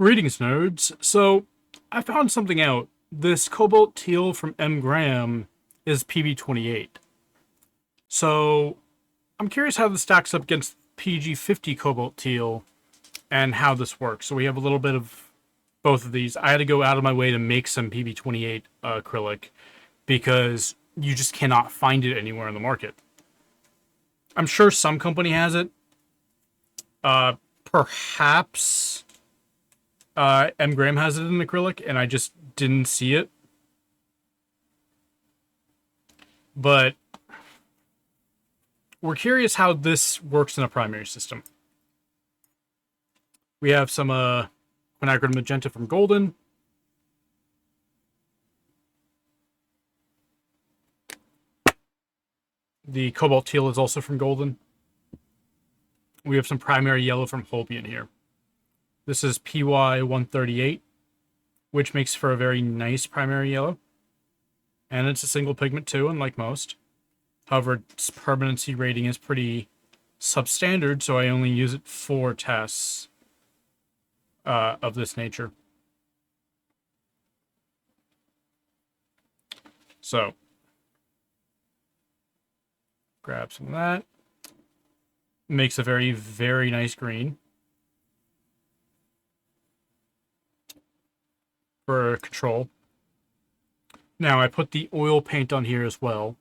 Greetings, nerds. So, I found something out. This Cobalt Teal from M. Graham is PB28. So, I'm curious how this stacks up against PG50 Cobalt Teal and how this works. So, we have a little bit of both of these. I had to go out of my way to make some PB28 acrylic because you just cannot find it anywhere in the market. I'm sure some company has it. Perhaps M. Graham has it in acrylic, and I just didn't see it. But we're curious how this works in a primary system. We have some quinacridone magenta from Golden. The Cobalt Teal is also from Golden. We have some primary yellow from Holbein here. This is PY138, which makes for a very nice primary yellow. And it's a single pigment too, unlike most. However, its permanency rating is pretty substandard, so I only use it for tests of this nature. So, grab some of that. Makes a very, very nice green. For control. Now, I put the oil paint on here as well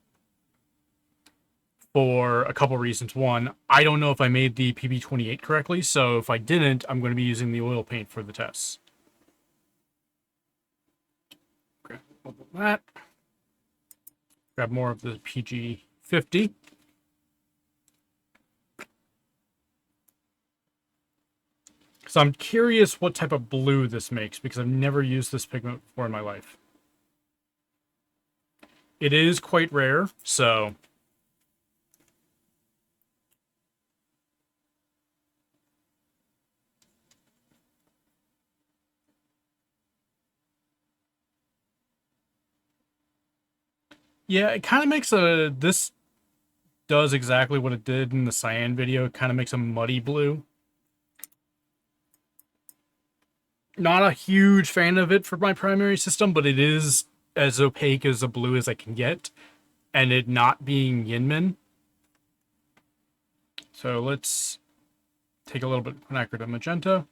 for a couple reasons. One, I don't know if I made the PB28 correctly, so if I didn't, I'm going to be using the oil paint for the tests. Grab that. Grab more of the PG50. So I'm curious what type of blue this makes, because I've never used this pigment before in my life. It is quite rare, so... Yeah, it kind of makes a... This does exactly what it did in the Cyan video. It kind of makes a muddy blue. Not a huge fan of it for my primary system, but it is as opaque as a blue as I can get. And it not being Yinmin. So let's take a little bit of quinacridone magenta.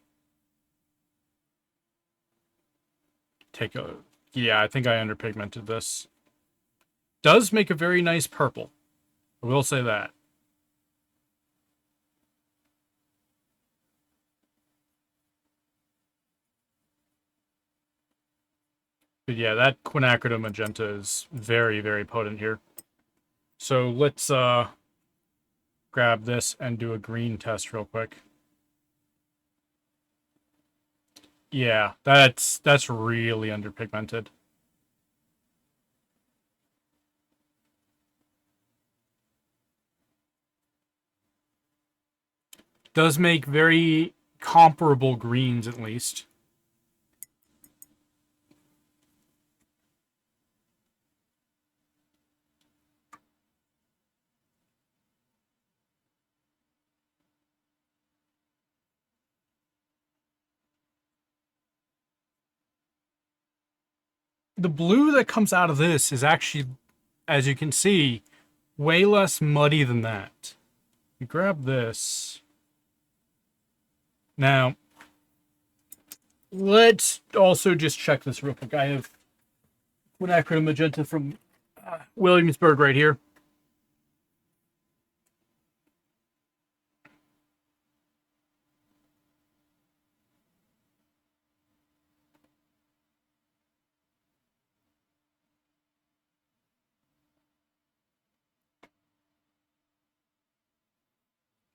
Take a... Yeah, I think I underpigmented this. Does make a very nice purple. I will say that. But yeah, that quinacridone magenta is very, very potent here. So let's grab this and do a green test real quick. Yeah, that's really underpigmented. Does make very comparable greens, at least. The blue that comes out of this is actually, as you can see, way less muddy than that. We grab this. Now, let's also just check this real quick. I have quinacridone magenta from Williamsburg right here.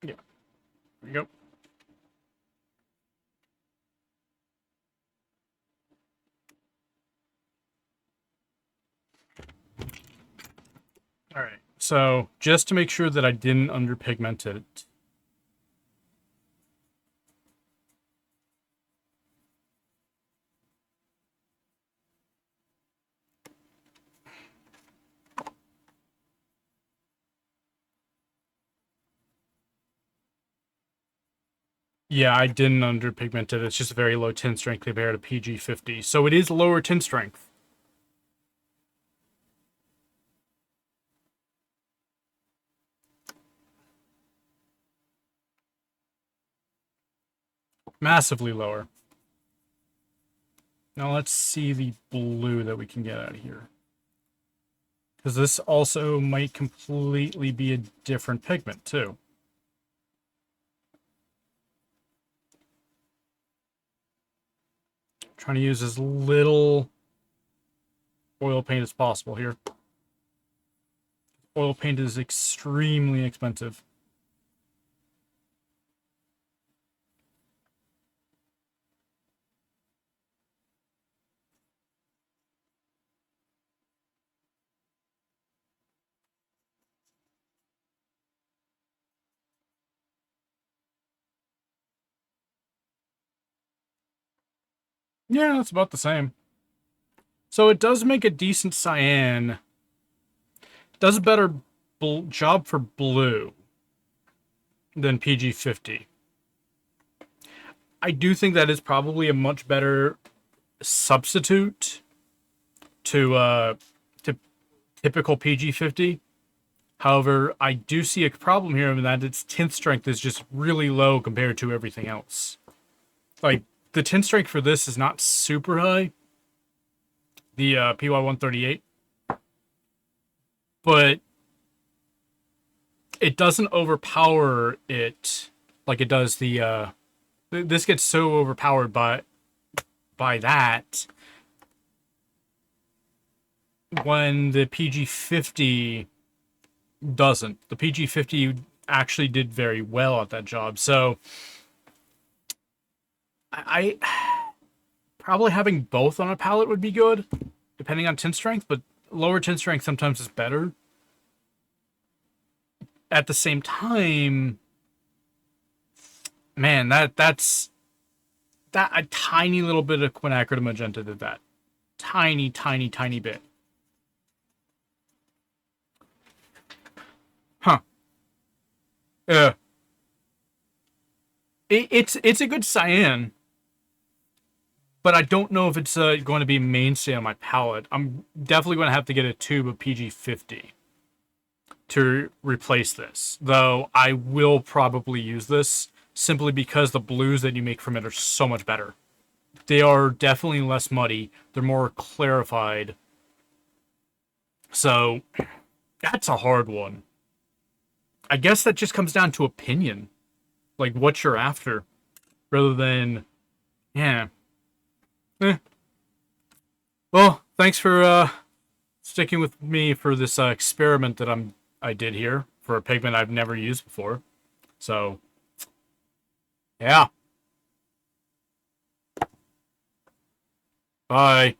Yeah, there you go. All right, so just to make sure that I didn't underpigment it, Yeah, I didn't underpigment it. It's just very low tint strength compared to PG50. So it is lower tint strength. Massively lower. Now let's see the blue that we can get out of here. Because this also might completely be a different pigment, too. Trying to use as little oil paint as possible here. Oil paint is extremely expensive. Yeah, that's about the same. So it does make a decent cyan. Does a better job for blue than PG50. I do think that is probably a much better substitute to typical PG50. However, I do see a problem here in that its tint strength is just really low compared to everything else. Like, the tint strength for this is not super high. The PY138. But it doesn't overpower it like it does the this gets so overpowered by that when the PG50 doesn't. The PG50 actually did very well at that job. So I probably having both on a palette would be good, depending on tint strength, but lower tint strength sometimes is better. At the same time, man, that's a tiny little bit of quinacridone magenta did that. Tiny, tiny, tiny bit. Huh. Yeah. It's a good cyan, but I don't know if it's going to be mainstay on my palette. I'm definitely going to have to get a tube of PG50 to replace this. Though I will probably use this simply because the blues that you make from it are so much better. They are definitely less muddy. They're more clarified. So that's a hard one. I guess that just comes down to opinion. Like what you're after. Rather than, yeah. Well, thanks for sticking with me for this experiment that I did here for a pigment I've never used before. So, yeah. Bye.